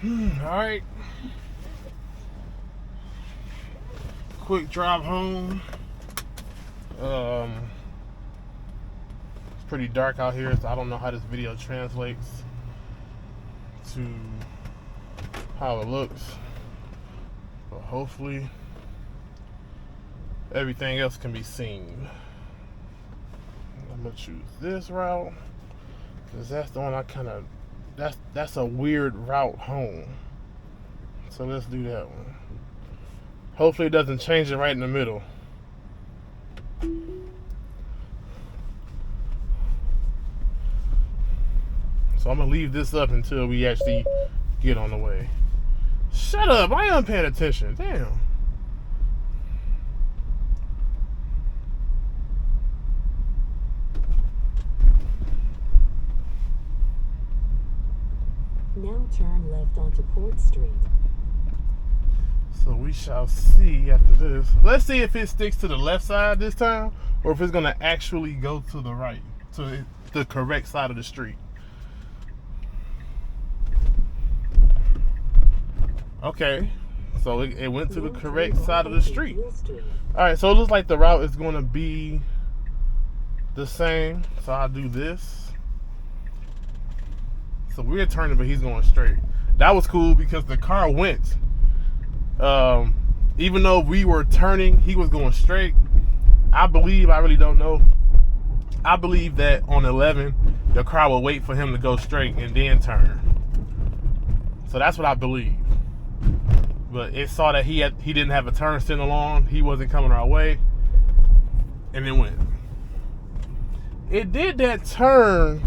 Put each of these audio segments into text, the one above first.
Alright. Quick drive home. It's pretty dark out here, so I don't know how this video translates to how it looks. But hopefully everything else can be seen. I'm gonna choose this route because that's the one I kind of that's a weird route home. So let's do that one. Hopefully it doesn't change it right in the middle. So I'm gonna leave this up until we actually get on the way. Shut up! I am paying attention. Damn. Now turn left onto Port Street. So we shall see after this. Let's see if it sticks to the left side this time, or if it's gonna actually go to the right, to the correct side of the street. Okay, so it went to the correct side of the street. Alright, so it looks like the route is gonna be the same. So I'll do this. So we're turning, but he's going straight. That was cool because the car went. Even though we were turning, he was going straight. I really don't know. I believe that on 11, the car will wait for him to go straight and then turn. So that's what I believe. But it saw that he didn't have a turn signal on. He wasn't coming our way. And it went. It did that turn.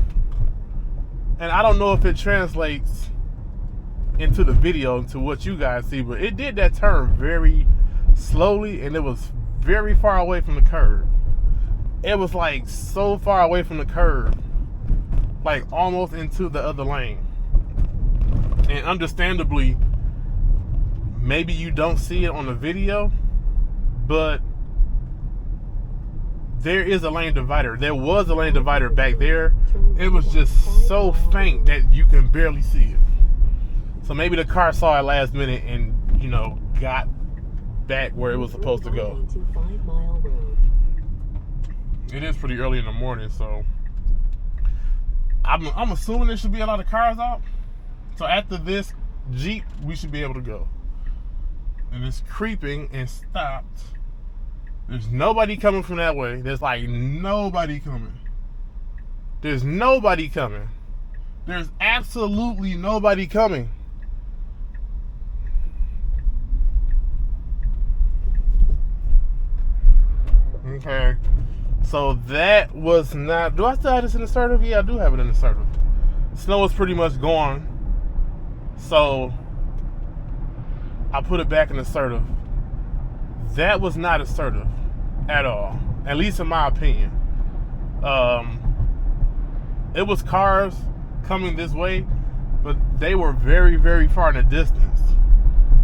And I don't know if it translates into the video, into what you guys see, but it did that turn very slowly, and it was very far away from the curb. It was like so far away from the curb, like almost into the other lane. And understandably, maybe you don't see it on the video, but there is a lane divider. There was a lane divider back there. It was just so faint that you can barely see it. So maybe the car saw it last minute and, got back where it was supposed to go. It is pretty early in the morning, so I'm assuming there should be a lot of cars out. So after this Jeep, we should be able to go. And it's creeping and stopped. There's nobody coming from that way. There's like nobody coming. There's nobody coming. There's absolutely nobody coming. Okay. So that was not... Do I still have this in the assertive? Yeah, I do have it in the assertive. Snow is pretty much gone. So I put it back in assertive. That was not assertive at all, at least in my opinion. It was cars coming this way, but they were very, very far in the distance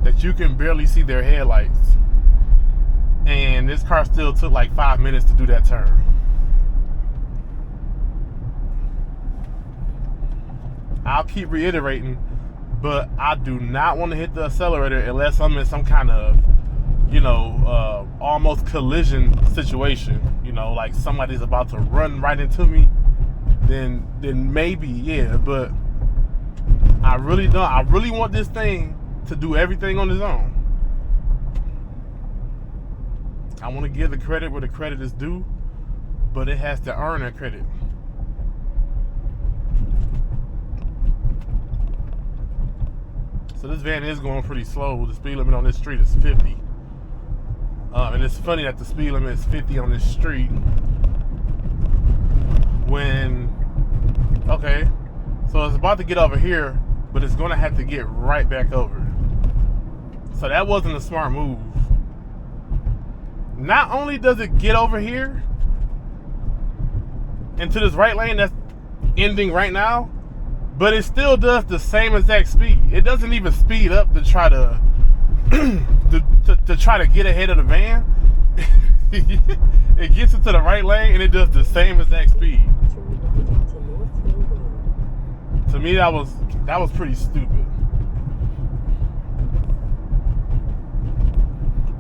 that you can barely see their headlights. And this car still took like 5 minutes to do that turn. I'll keep reiterating, but I do not want to hit the accelerator unless I'm in some kind of almost collision situation, like somebody's about to run right into me, then maybe, yeah, but I really don't. I really want this thing to do everything on its own. I want to give the credit where the credit is due, but it has to earn that credit. So this van is going pretty slow. The speed limit on this street is 50. And it's funny that the speed limit is 50 on this street okay, so it's about to get over here, but it's going to have to get right back over. So that wasn't a smart move. Not only does it get over here into this right lane that's ending right now, but it still does the same exact speed. It doesn't even speed up to try to to try to get ahead of the van. It gets into the right lane and it does the same exact speed. To me, that was pretty stupid.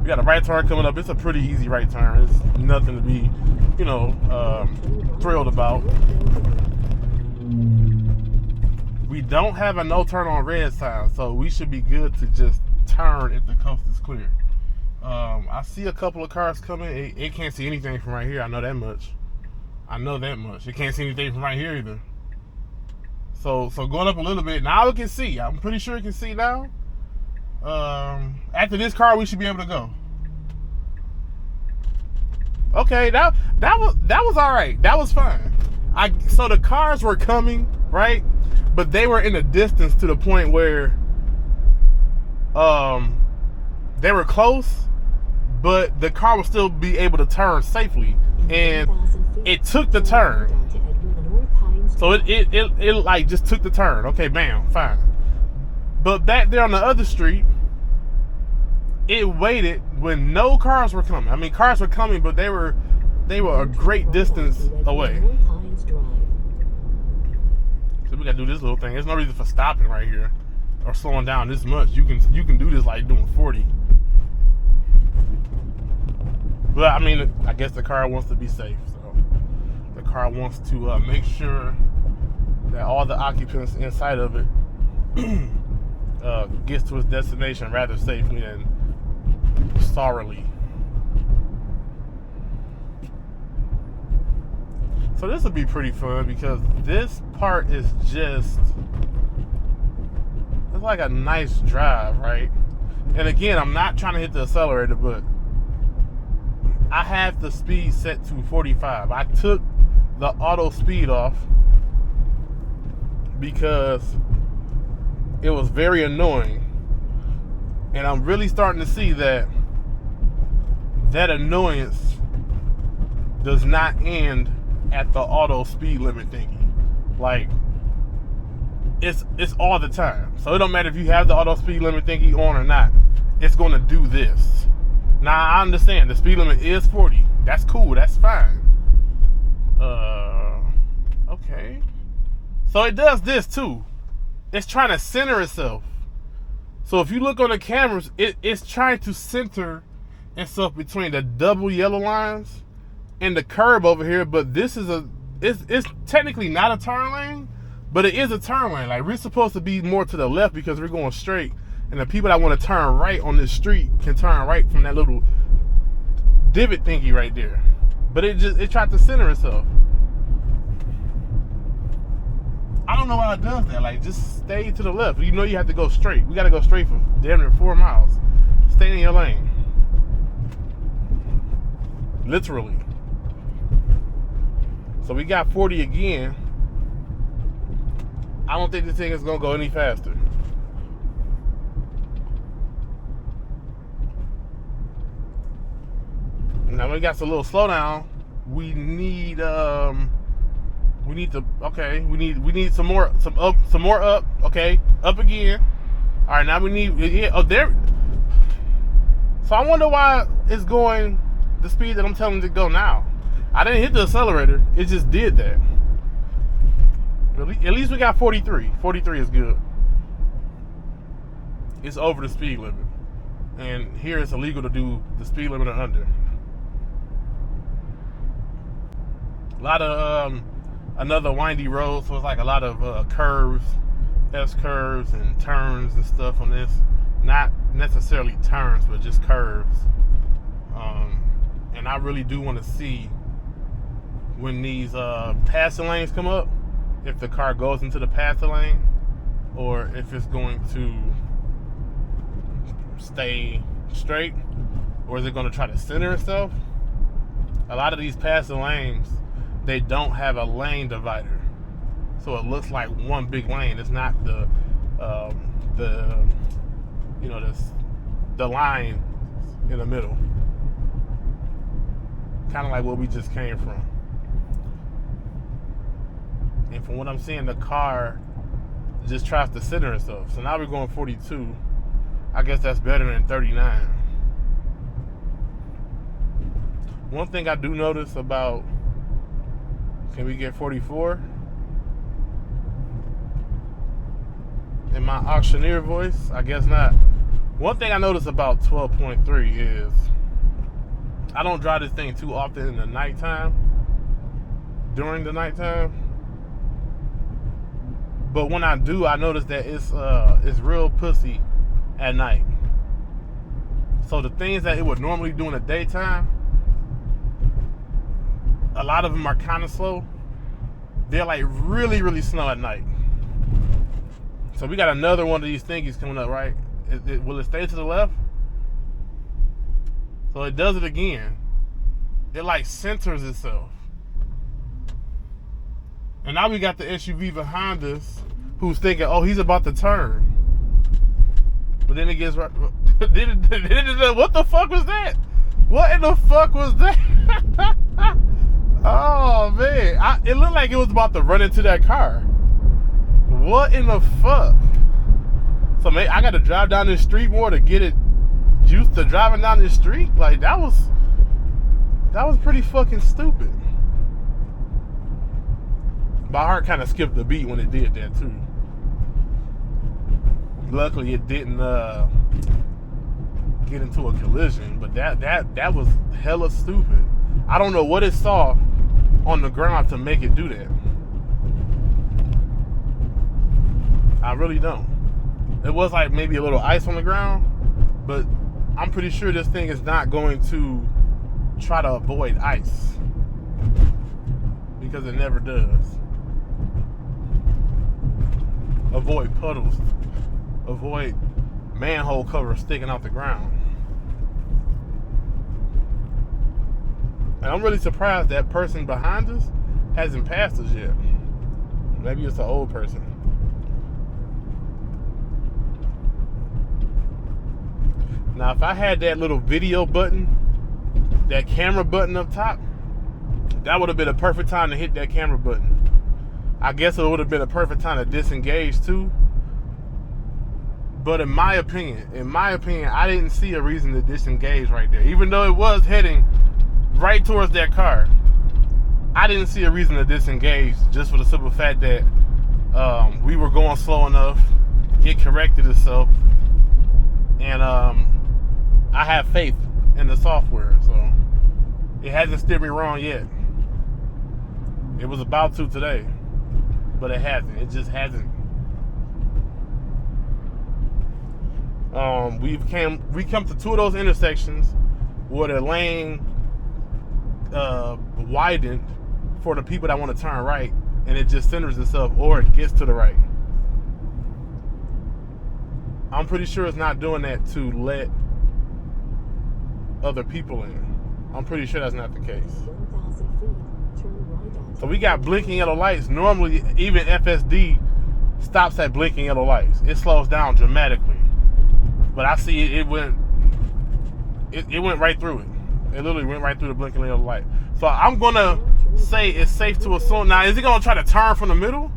We got a right turn coming up. It's a pretty easy right turn. It's nothing to be, thrilled about. We don't have a no turn on red sign, so we should be good to just turn if the coast is clear. I see a couple of cars coming. It can't see anything from right here. I know that much. It can't see anything from right here either. So going up a little bit, now it can see. I'm pretty sure it can see now. After this car, we should be able to go. Okay, that was all right. That was fine. So the cars were coming, right? But they were in a distance to the point where they were close, but the car would still be able to turn safely, and it took the turn. So it like just took the turn. Okay, bam, fine. But back there on the other street, it waited when no cars were coming. I mean, cars were coming, but they were a great distance away. So we gotta do this little thing. There's no reason for stopping right here or slowing down this much. You can do this like doing 40. But I mean, I guess the car wants to be safe. So the car wants to make sure that all the occupants inside of it gets to its destination rather safely than sorrowly. So this will be pretty fun because this part is just, it's like a nice drive, right? And again, I'm not trying to hit the accelerator, but I have the speed set to 45. I took the auto speed off because it was very annoying. And I'm really starting to see that annoyance does not end at the auto speed limit thingy. Like, it's all the time. So it don't matter if you have the auto speed limit thingy on or not. It's going to do this. Now, I understand the speed limit is 40. That's cool. That's fine. Okay. So it does this too. It's trying to center itself. So if you look on the cameras, it's trying to center itself between the double yellow lines and the curb over here. But this is it's technically not a turn lane, but it is a turn lane. Like, we're supposed to be more to the left because we're going straight. And the people that want to turn right on this street can turn right from that little divot thingy right there. But it tried to center itself. I don't know why it does that. Like, just stay to the left. You know you have to go straight. We got to go straight for damn near 4 miles. Stay in your lane. Literally. So we got 40 again. I don't think this thing is going to go any faster. Now we got some little slowdown. We need some more up. Okay, up again. All right, now we need there. So I wonder why it's going the speed that I'm telling it to go now. I didn't hit the accelerator. It just did that. At least we got 43. 43 is good. It's over the speed limit, and here it's illegal to do the speed limit or under. A lot of another windy road, so it's like a lot of curves, S-curves and turns and stuff on this. Not necessarily turns, but just curves. And I really do want to see when these passing lanes come up, if the car goes into the passing lane or if it's going to stay straight, or is it going to try to center itself. A lot of these passing lanes, they don't have a lane divider, so it looks like one big lane. It's not the line in the middle, kind of like where we just came from. And from what I'm seeing, the car just tries to center itself. So now we're going 42. I guess that's better than 39. One thing I do notice about, can we get 44? In my auctioneer voice, I guess not. One thing I noticed about 12.3 is I don't drive this thing too often in the nighttime, during the nighttime. But when I do, I notice that it's real pussy at night. So the things that it would normally do in the daytime, a lot of them are kind of slow. They're like really, really slow at night. So we got another one of these thingies coming up, right? Will it stay to the left? So it does it again. It like centers itself. And now we got the SUV behind us who's thinking, oh, he's about to turn. But then it gets right. What the fuck was that? What in the fuck was that? Oh, man. It looked like it was about to run into that car. What in the fuck? So, man, I got to drive down this street more to get it used to driving down this street? Like, that was pretty fucking stupid. My heart kind of skipped a beat when it did that, too. Luckily, it didn't get into a collision, but that was hella stupid. I don't know what it saw on the ground to make it do that. I really don't. It was like maybe a little ice on the ground, but I'm pretty sure this thing is not going to try to avoid ice, because it never does. Avoid puddles. Avoid manhole covers sticking out the ground. And I'm really surprised that person behind us hasn't passed us yet. Maybe it's an old person. Now, if I had that little video button, that camera button up top, that would have been a perfect time to hit that camera button. I guess it would have been a perfect time to disengage too. But in my opinion, I didn't see a reason to disengage right there. Even though it was heading right towards that car, I didn't see a reason to disengage, just for the simple fact that we were going slow enough. It corrected itself. And I have faith in the software, so it hasn't steered me wrong yet. It was about to today, but it hasn't. It just hasn't. We come to two of those intersections where the lane widened for the people that want to turn right, and it just centers itself, or it gets to the right. I'm pretty sure it's not doing that to let other people in. I'm pretty sure that's not the case. 1,000 feet, turn right onto So we got blinking yellow lights. Normally, even FSD stops at blinking yellow lights. It slows down dramatically. But I see it went right through it. It literally went right through the blinking yellow light. So I'm gonna say it's safe to assume. Now, is it gonna try to turn from the middle?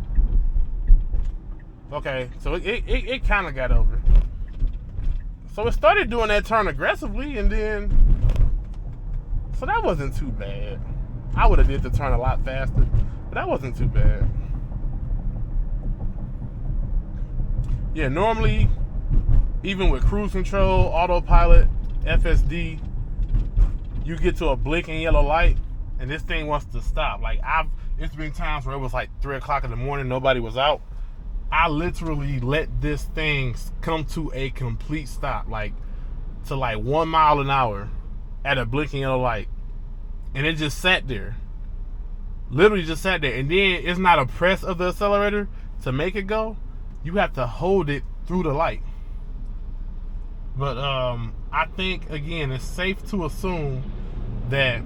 Okay, so it kind of got over. So it started doing that turn aggressively, and then, so that wasn't too bad. I would have did the turn a lot faster, but that wasn't too bad. Yeah, normally, even with cruise control, autopilot, FSD, you get to a blinking yellow light, and this thing wants to stop. Like, it's been times where it was like 3 o'clock in the morning, nobody was out. I literally let this thing come to a complete stop, like to like 1 mile an hour at a blinking yellow light. And it just sat there. Literally just sat there. And then it's not a press of the accelerator to make it go. You have to hold it through the light. But I think, again, it's safe to assume that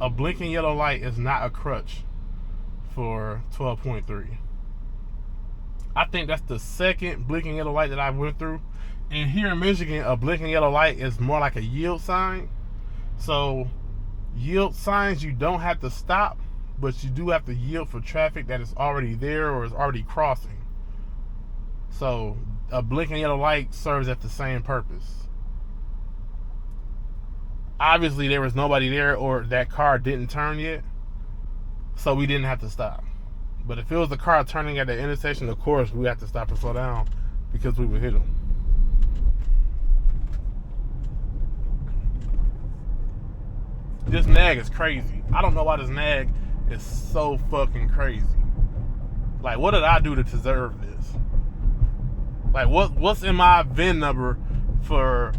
a blinking yellow light is not a crutch for 12.3. I think that's the second blinking yellow light that I went through. And here in Michigan, a blinking yellow light is more like a yield sign. So yield signs, you don't have to stop, but you do have to yield for traffic that is already there or is already crossing. So a blinking yellow light serves at the same purpose. Obviously, there was nobody there, or that car didn't turn yet, so we didn't have to stop. But if it was the car turning at the intersection, of course, we have to stop and slow down because we would hit them. This nag is crazy. I don't know why this nag is so fucking crazy. Like, what did I do to deserve this? Like, what's in my VIN number for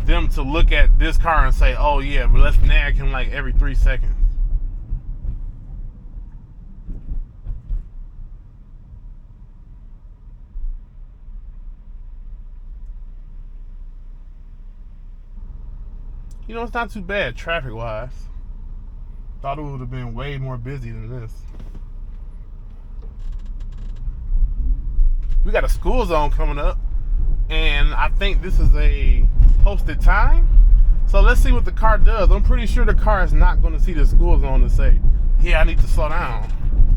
them to look at this car and say, oh yeah, but let's nag him like every 3 seconds? You know, it's not too bad traffic-wise. Thought it would have been way more busy than this. We got a school zone coming up, and I think this is a posted time. So let's see what the car does. I'm pretty sure the car is not going to see the school zone and say, yeah, I need to slow down.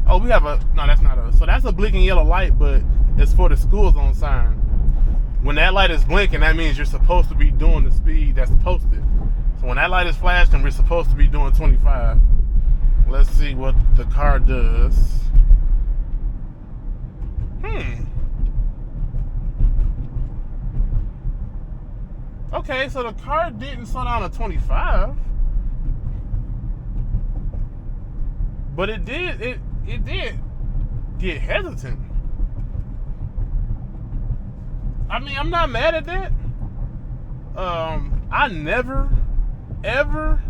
Oh, we have a, no, that's not a, so that's a blinking yellow light, but it's for the school zone sign. When that light is blinking, that means you're supposed to be doing the speed that's posted. So when that light is flashing, we're supposed to be doing 25. Let's see what the car does. Okay, so the car didn't slow down to 25. But it did get hesitant. I mean, I'm not mad at that. I never, ever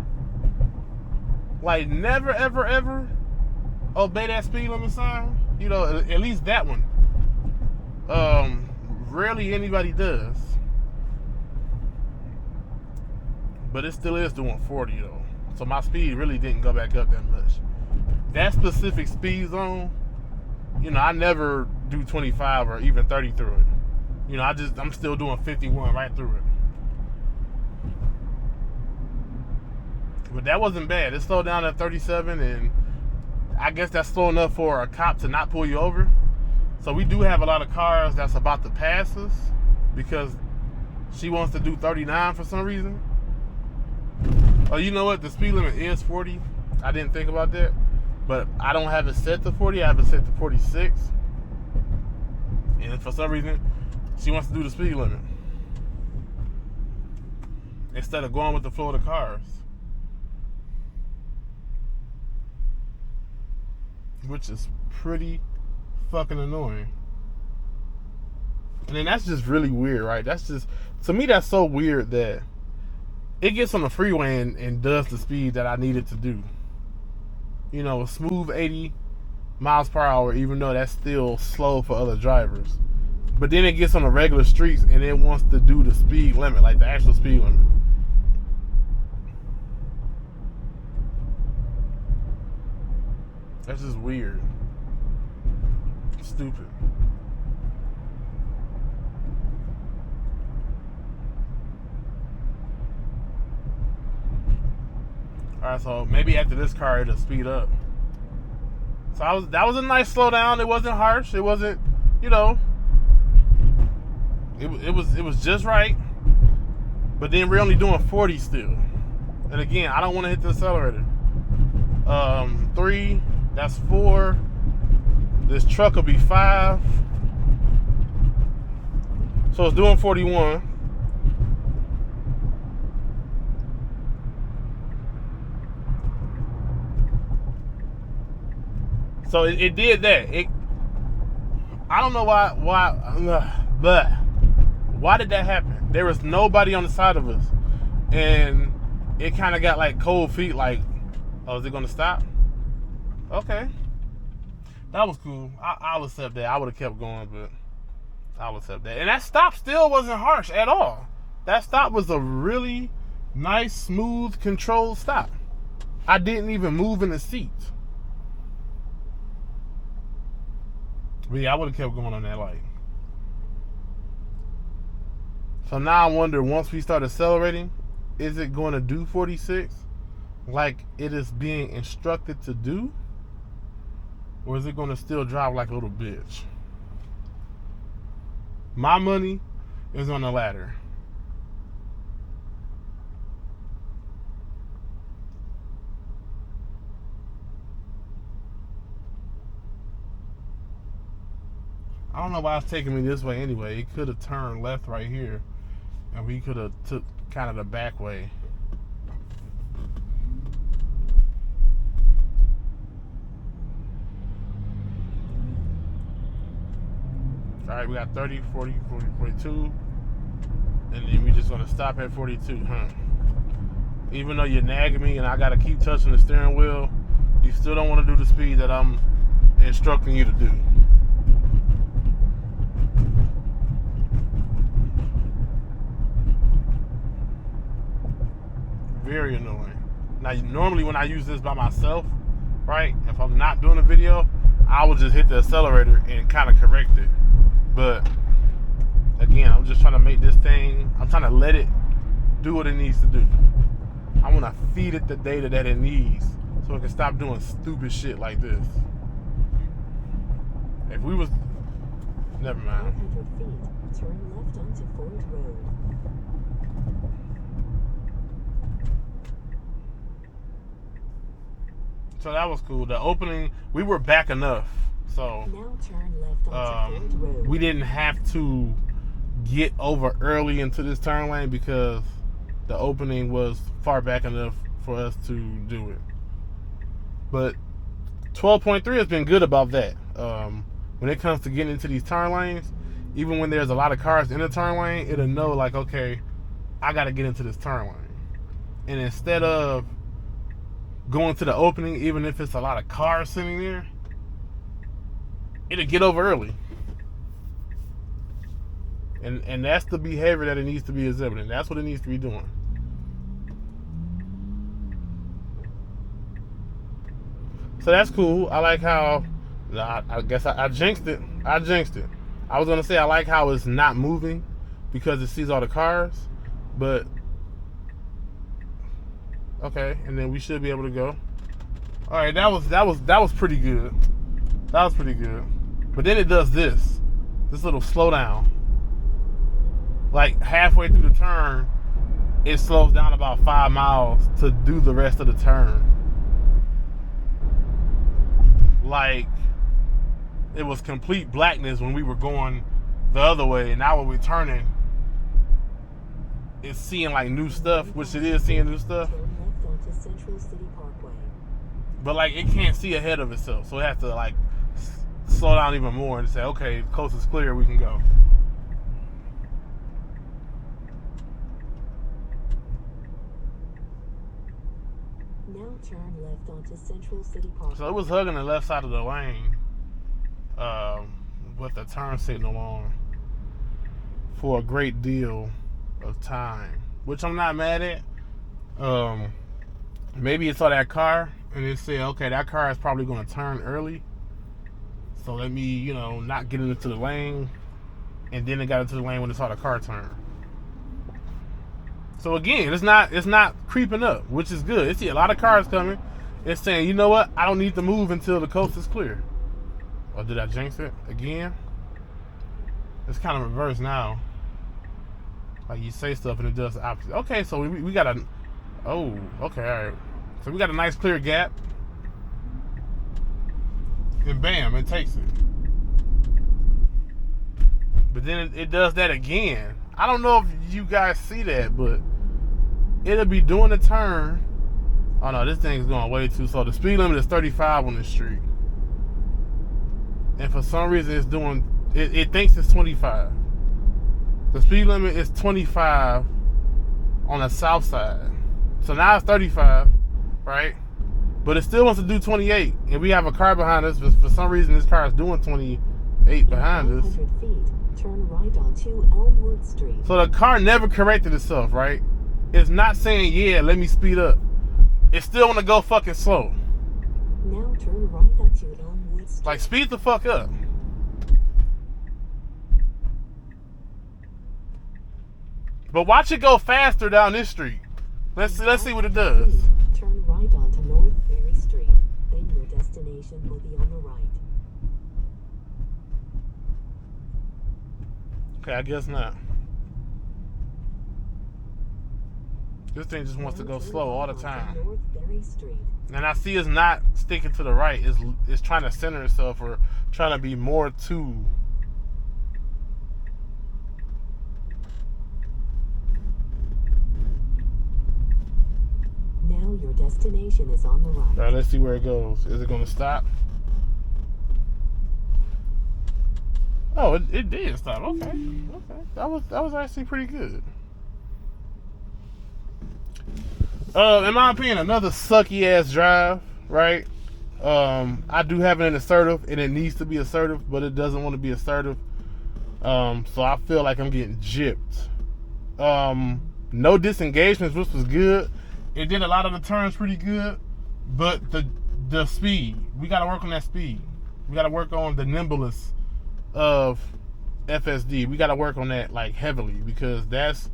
obey that speed limit sign. You know, at least that one. Rarely anybody does. But it still is doing 40 though. So my speed really didn't go back up that much. That specific speed zone, you know, I never do 25 or even 30 through it. You know, I'm still doing 51 right through it. But that wasn't bad. It slowed down at 37, and I guess that's slow enough for a cop to not pull you over. So we do have a lot of cars that's about to pass us because she wants to do 39 for some reason. Oh, you know what? The speed limit is 40. I didn't think about that. But I don't have it set to 40. I have it set to 46. And for some reason, she wants to do the speed limit instead of going with the flow of the cars. Which is pretty fucking annoying. And then that's just really weird, right? That's just, to me, that's so weird that it gets on the freeway and does the speed that I need it to do. You know, a smooth 80 miles per hour, even though that's still slow for other drivers. But then it gets on the regular streets and it wants to do the speed limit, like the actual speed limit. That's just weird. Stupid. Alright, so maybe after this car it'll speed up. So that was a nice slowdown. It wasn't harsh. It wasn't, you know, it was just right. But then we're only doing 40 still. And again, I don't want to hit the accelerator. 3, that's 4. This truck will be 5. So it's doing 41. So it did that. I don't know why did that happen? There was nobody on the side of us, and it kind of got like cold feet. Like, oh, is it gonna stop? Okay, that was cool. I'll accept that. I would have kept going, but I'll accept that. And that stop still wasn't harsh at all. That stop was a really nice, smooth, controlled stop. I didn't even move in the seat. But yeah, I would have kept going on that light. So now I wonder, once we start accelerating, is it going to do 46 like it is being instructed to do? Or is it going to still drive like a little bitch? My money is on the ladder. I don't know why it's taking me this way anyway. It could have turned left right here, and we could have took kind of the back way. All right, we got 30, 40, 40, 42. And then we just gonna stop at 42, huh? Even though you're nagging me and I gotta keep touching the steering wheel, you still don't want to do the speed that I'm instructing you to do. Very annoying. Now, normally when I use this by myself, right, if I'm not doing a video, I will just hit the accelerator and kind of correct it. But again, I'm just trying to make this thing, I'm trying to let it do what it needs to do. I want to feed it the data that it needs so it can stop doing stupid shit like this. If we was, never mind. 500 feet, turn left onto Ford Road. So that was cool. The opening, we were back enough. So Now turn left onto Ford Road. we didn't have to get over early into this turn lane because the opening was far back enough for us to do it. But 12.3 has been good about that. When it comes to getting into these turn lanes, even when there's a lot of cars in the turn lane, it'll know like, okay, I got to get into this turn lane. And instead of going to the opening, even if it's a lot of cars sitting there, it'll get over early. And that's the behavior that it needs to be exhibiting. That's what it needs to be doing. So that's cool. I like how, I guess I jinxed it. I jinxed it. I was going to say I like how it's not moving because it sees all the cars. But, okay. And then we should be able to go. All right, that was pretty good. That was pretty good. But then it does this little slowdown. Like halfway through the turn, it slows down about 5 miles to do the rest of the turn. Like it was complete blackness when we were going the other way, and now when we're turning, it's seeing like new stuff, which it is seeing new stuff. Turn left onto Central City Parkway. But like it can't see ahead of itself, so it has to like slow down even more and say, okay, coast is clear, we can go. Now turn left onto Central City Parkway. So it was hugging the left side of the lane with the turn signal on for a great deal of time, which I'm not mad at. Maybe it saw that car and it said, okay, that car is probably going to turn early, so let me, not get into the lane. And then it got into the lane when it saw the car turn. So again, it's not creeping up, which is good. It see a lot of cars coming. It's saying, you know what? I don't need to move until the coast is clear. Or did I jinx it again? It's kind of reversed now. Like you say stuff and it does the opposite. Okay, so we got a... Oh, okay, all right. So we got a nice clear gap. And bam, it takes it. But then it does that again. I don't know if you guys see that, but it'll be doing a turn. Oh no, this thing's going way too slow. The speed limit is 35 on this street. And for some reason it's doing, it thinks it's 25. The speed limit is 25 on the south side. So now it's 35, right? But it still wants to do 28. And we have a car behind us, but for some reason this car is doing 28 behind us. 500 feet, turn right onto Elmwood Street. So the car never corrected itself, right? It's not saying, yeah, let me speed up. It's still want to go fucking slow. Now turn right onto Elmwood Street. Like, speed the fuck up. But watch it go faster down this street. Let's see what it does. Turn right onto North Berry Street. Then your destination will be on the right. Okay, I guess not. This thing just wants to go slow all the time. North Berry Street. And I see it's not sticking to the right. It's trying to center itself or trying to be more to. Now your destination is on the right. All right, let's see where it goes. Is it going to stop? Oh, it did stop. Okay. That was actually pretty good. In my opinion, another sucky ass drive, right? I do have an assertive, and it needs to be assertive, but it doesn't want to be assertive. So I feel like I'm getting gypped. No disengagements, which was good. It did a lot of the turns pretty good, but the speed, we got to work on that speed. We got to work on the nimbleness of FSD. We got to work on that like heavily, because that's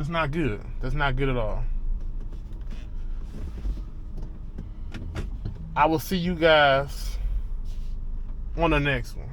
not good. That's not good at all. I will see you guys on the next one.